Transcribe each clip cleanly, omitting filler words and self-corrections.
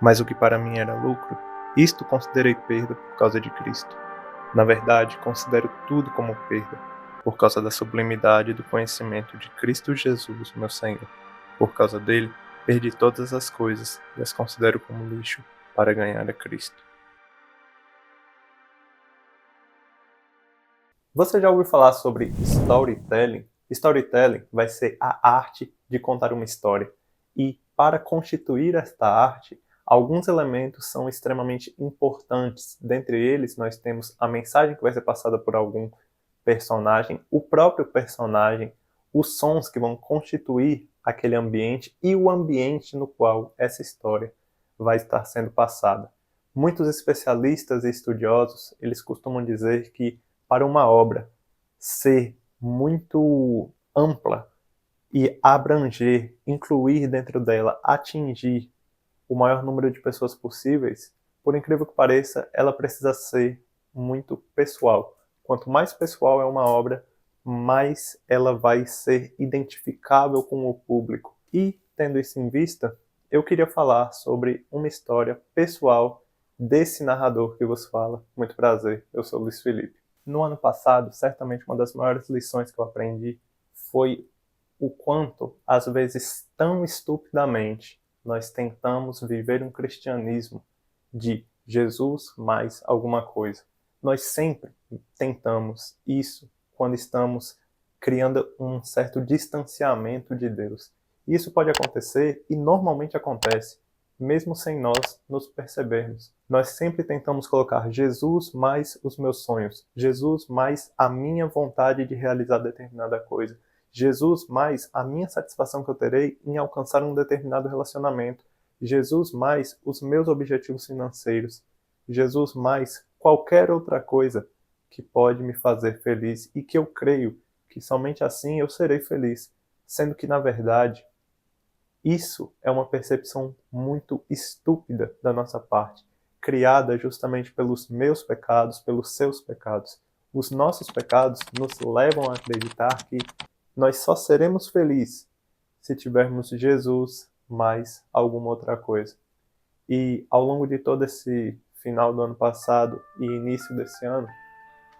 Mas o que para mim era lucro, isto considerei perda por causa de Cristo. Na verdade, considero tudo como perda, por causa da sublimidade do conhecimento de Cristo Jesus, meu Senhor. Por causa dele, perdi todas as coisas e as considero como lixo para ganhar a Cristo. Você já ouviu falar sobre storytelling? Storytelling vai ser a arte de contar uma história. E para constituir esta arte, alguns elementos são extremamente importantes. Dentre eles, nós temos a mensagem que vai ser passada por algum personagem, o próprio personagem, os sons que vão constituir aquele ambiente e o ambiente no qual essa história vai estar sendo passada. Muitos especialistas e estudiosos, eles costumam dizer que para uma obra ser muito ampla e abranger, incluir dentro dela, atingir o maior número de pessoas possíveis, por incrível que pareça, ela precisa ser muito pessoal. Quanto mais pessoal é uma obra, mais ela vai ser identificável com o público. E, tendo isso em vista, eu queria falar sobre uma história pessoal desse narrador que vos fala. Muito prazer, eu sou Luiz Felipe. No ano passado, certamente uma das maiores lições que eu aprendi foi o quanto, às vezes tão estupidamente, nós tentamos viver um cristianismo de Jesus mais alguma coisa. Nós sempre tentamos isso quando estamos criando um certo distanciamento de Deus. Isso pode acontecer e normalmente acontece, mesmo sem nós nos percebermos. Nós sempre tentamos colocar Jesus mais os meus sonhos, Jesus mais a minha vontade de realizar determinada coisa, Jesus mais a minha satisfação que eu terei em alcançar um determinado relacionamento, Jesus mais os meus objetivos financeiros, Jesus mais qualquer outra coisa que pode me fazer feliz e que eu creio que somente assim eu serei feliz, sendo que na verdade isso é uma percepção muito estúpida da nossa parte, criada justamente pelos meus pecados, pelos seus pecados. Os nossos pecados nos levam a acreditar que nós só seremos felizes se tivermos Jesus mais alguma outra coisa. E ao longo de todo esse final do ano passado e início desse ano,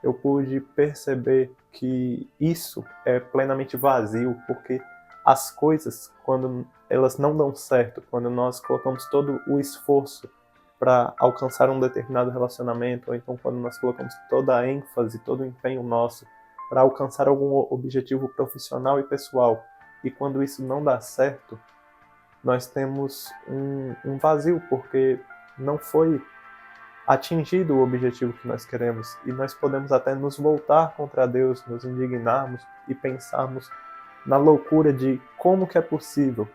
eu pude perceber que isso é plenamente vazio, porque as coisas, quando elas não dão certo, quando nós colocamos todo o esforço para alcançar um determinado relacionamento, ou então quando nós colocamos toda a ênfase, todo o empenho nosso para alcançar algum objetivo profissional e pessoal, e quando isso não dá certo, nós temos um vazio, porque não foi atingido o objetivo que nós queremos, e nós podemos até nos voltar contra Deus, nos indignarmos e pensarmos na loucura de como que é possível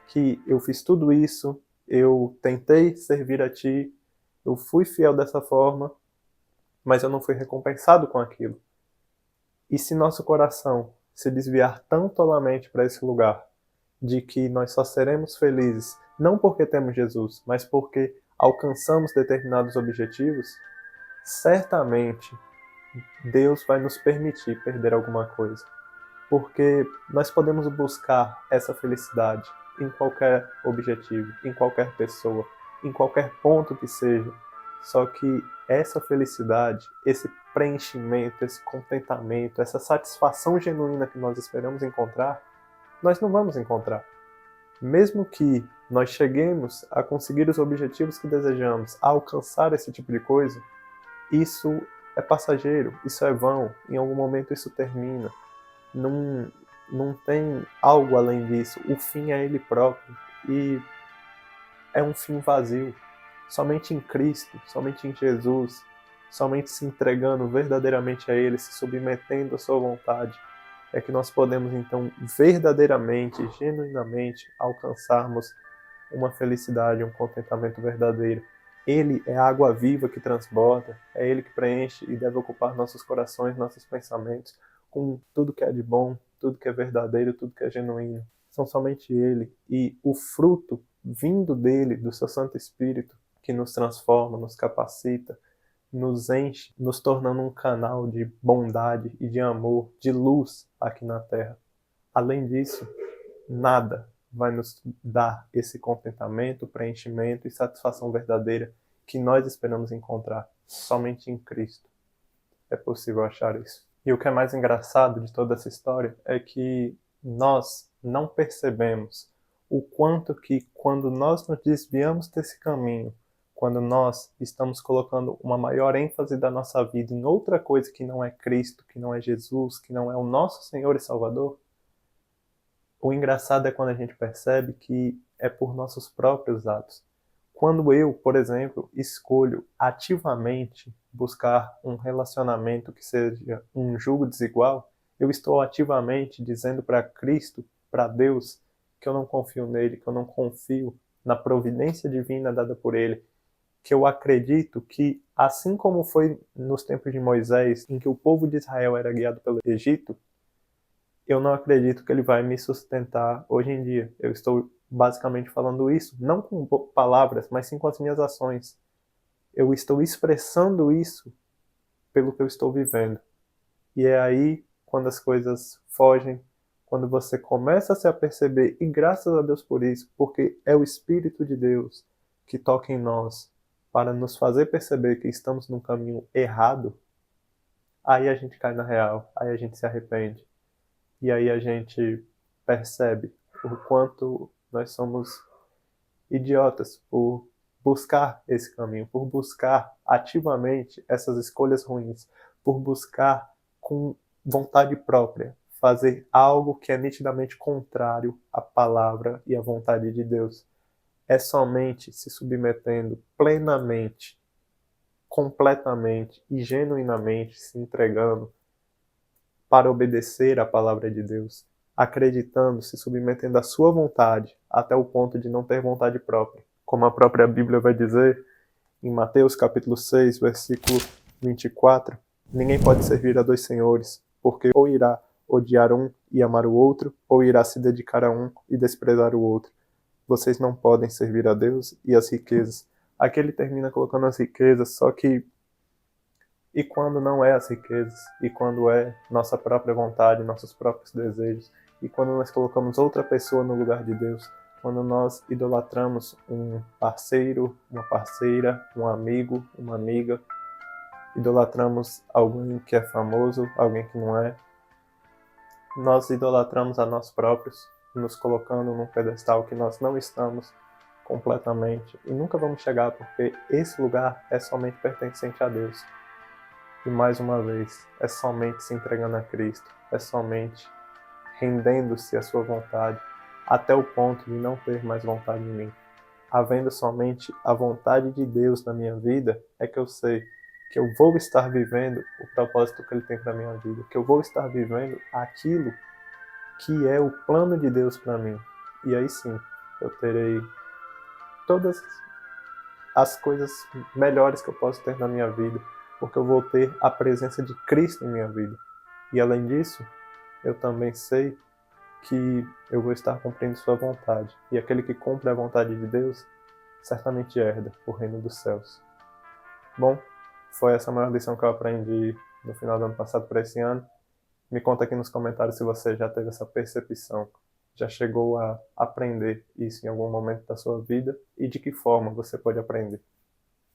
que eu fiz tudo isso, eu tentei servir a Ti, eu fui fiel dessa forma, mas eu não fui recompensado com aquilo. E se nosso coração se desviar tão tolamente para esse lugar, de que nós só seremos felizes, não porque temos Jesus, mas porque alcançamos determinados objetivos, certamente Deus vai nos permitir perder alguma coisa. Porque nós podemos buscar essa felicidade em qualquer objetivo, em qualquer pessoa, em qualquer ponto que seja. Só que essa felicidade, esse preenchimento, esse contentamento, essa satisfação genuína que nós esperamos encontrar, nós não vamos encontrar. Mesmo que nós cheguemos a conseguir os objetivos que desejamos, a alcançar esse tipo de coisa, isso é passageiro, isso é vão, em algum momento isso termina. Não, não tem algo além disso. O fim é Ele próprio. E é um fim vazio. Somente em Cristo, somente em Jesus, somente se entregando verdadeiramente a Ele, se submetendo à sua vontade, é que nós podemos então verdadeiramente, genuinamente alcançarmos uma felicidade, um contentamento verdadeiro. Ele é a água viva que transborda, é Ele que preenche e deve ocupar nossos corações, nossos pensamentos, com tudo que é de bom, tudo que é verdadeiro, tudo que é genuíno. São somente Ele e o fruto vindo dele, do seu Santo Espírito, que nos transforma, nos capacita, nos enche, nos tornando um canal de bondade e de amor, de luz aqui na Terra. Além disso, nada, vai nos dar esse contentamento, preenchimento e satisfação verdadeira que nós esperamos encontrar somente em Cristo. É possível achar isso. E o que é mais engraçado de toda essa história é que nós não percebemos o quanto que quando nós nos desviamos desse caminho, quando nós estamos colocando uma maior ênfase da nossa vida em outra coisa que não é Cristo, que não é Jesus, que não é o nosso Senhor e Salvador, o engraçado é quando a gente percebe que é por nossos próprios atos. Quando eu, por exemplo, escolho ativamente buscar um relacionamento que seja um jugo desigual, eu estou ativamente dizendo para Cristo, para Deus, que eu não confio nele, que eu não confio na providência divina dada por ele, que eu acredito que, assim como foi nos tempos de Moisés, em que o povo de Israel era guiado pelo Egito, eu não acredito que ele vai me sustentar hoje em dia. Eu estou basicamente falando isso, não com palavras, mas sim com as minhas ações. Eu estou expressando isso pelo que eu estou vivendo. E é aí, quando as coisas fogem, quando você começa a se aperceber, e graças a Deus por isso, porque é o Espírito de Deus que toca em nós para nos fazer perceber que estamos num caminho errado, aí a gente cai na real, aí a gente se arrepende. E aí a gente percebe o quanto nós somos idiotas por buscar esse caminho, por buscar ativamente essas escolhas ruins, por buscar com vontade própria fazer algo que é nitidamente contrário à palavra e à vontade de Deus. É somente se submetendo plenamente, completamente e genuinamente se entregando para obedecer à palavra de Deus, acreditando, se submetendo à sua vontade, até o ponto de não ter vontade própria. Como a própria Bíblia vai dizer, em Mateus capítulo 6, versículo 24, ninguém pode servir a dois senhores, porque ou irá odiar um e amar o outro, ou irá se dedicar a um e desprezar o outro. Vocês não podem servir a Deus e as riquezas. Aqui ele termina colocando as riquezas, só que e quando não é as riquezas, e quando é nossa própria vontade, nossos próprios desejos, e quando nós colocamos outra pessoa no lugar de Deus, quando nós idolatramos um parceiro, uma parceira, um amigo, uma amiga, idolatramos alguém que é famoso, alguém que não é, nós idolatramos a nós próprios, nos colocando num pedestal que nós não estamos completamente, e nunca vamos chegar, porque esse lugar é somente pertencente a Deus. E mais uma vez, é somente se entregando a Cristo, é somente rendendo-se à sua vontade, até o ponto de não ter mais vontade em mim. Havendo somente a vontade de Deus na minha vida, é que eu sei que eu vou estar vivendo o propósito que Ele tem para a minha vida, que eu vou estar vivendo aquilo que é o plano de Deus para mim. E aí sim, eu terei todas as coisas melhores que eu posso ter na minha vida, porque eu vou ter a presença de Cristo em minha vida. E além disso, eu também sei que eu vou estar cumprindo sua vontade. E aquele que cumpre a vontade de Deus, certamente herda o reino dos céus. Bom, foi essa a maior lição que eu aprendi no final do ano passado para esse ano. Me conta aqui nos comentários se você já teve essa percepção, já chegou a aprender isso em algum momento da sua vida e de que forma você pode aprender.